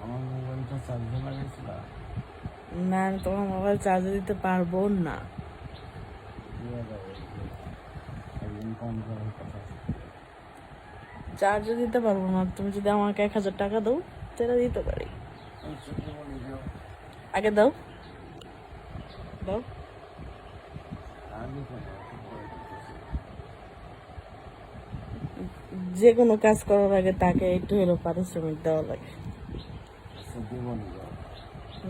আমার মোবাইলটা চার্জে লাগাইছিল। না, আমি তোমার মোবাইল চার্জে দিতে পারবো না। একদিন কম করার কথা। চার্জে দিতে পারবো না। তুমি যদি আমাকে 1000 টাকা দাও সেটা দিতে পারি। আগে দাও দাও। যে কোনো কাজ করার আগে তাকে একটু হলেও পারিশ্রমিক দেওয়া লাগে।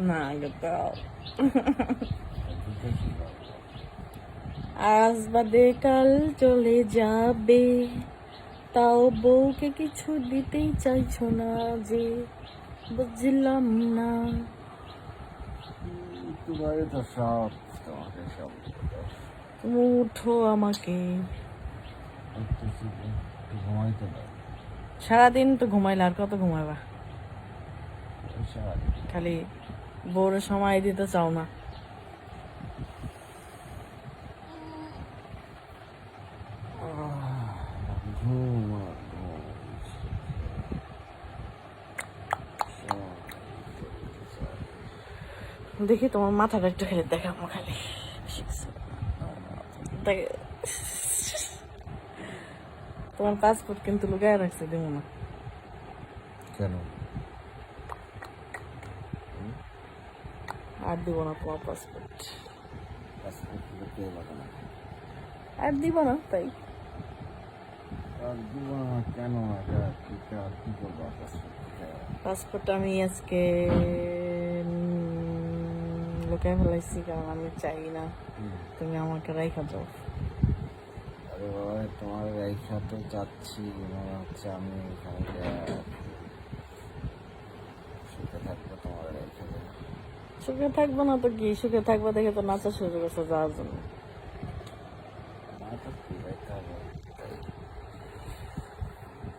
না, আগে দাও। আজ বাদে কাল চলে যাবে, তাও বউকে কিছু দিতেই চাইছো না যে, বুঝলাম না। তোমারে তো সব, তোমাকে সব তুমি উঠো আমাকে। ঘুমাইতে দাও। সারাদিন তো ঘুমাইলে আর কত ঘুমাইবা? খালি বউরে সময় দিতে চাও না। দেখি তোমার মাথাটা একটু খেলে দেখাবো খালি। তোমার পাসপোর্ট কিন্তু লুকায় রাখছে, দেবো না। কেন? আর দিব না তোমার পাসপোর্ট। পাসপোর্ট কে লাগানো? আর দিব না তাই। আর দিব না কেন? এটা কি করবো? পাসপোর্ট আমি আজকে লুকায় ফেলাইছি, কারণ আমি চাই না তুমি আমাকে রাইখা যাও। আরে বাবা, তোমার রাইখা তো চাচ্ছি, মনে হচ্ছে আমি এখানে সুখে থাকবো। তোমার রাইখা সুখে থাকবো না তো কি? সুখে থাকবো দেখে তো নাচা শুরু করছে যাওয়ার জন্য।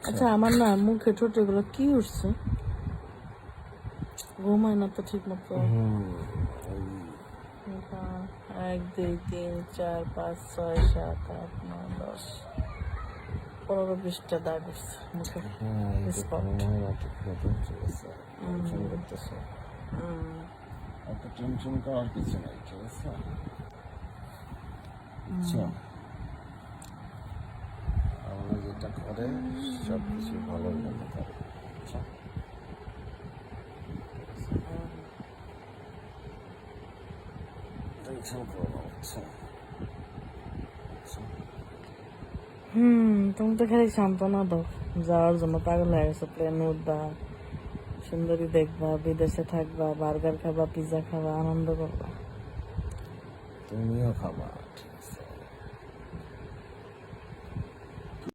আচ্ছা, আমার না মুখে ঠোঁটে গুলো কি উঠছে? ঘুমায় না তো ঠিক মতো। 1 2 3 4 5 6 7 8 9 10 15 20টা দাগ উঠছে মুখে। এত টেনশন করার কিছু নাই, ঠিক আছে? আমরা যেটা করে সব কিছু ভালো মতো করে। আচ্ছা, টেনশন করো না, আচ্ছা? তুমি তো খালি সান্ত্বনা দাও। যাওয়ার জন্য পাগল হয়ে গেছো। প্লেন উঠবা, সুন্দরী দেখবা, বিদেশে থাকবা, বার্গার খাবা, পিৎজা খাবা, আনন্দ করবা। তুমিও খাবা।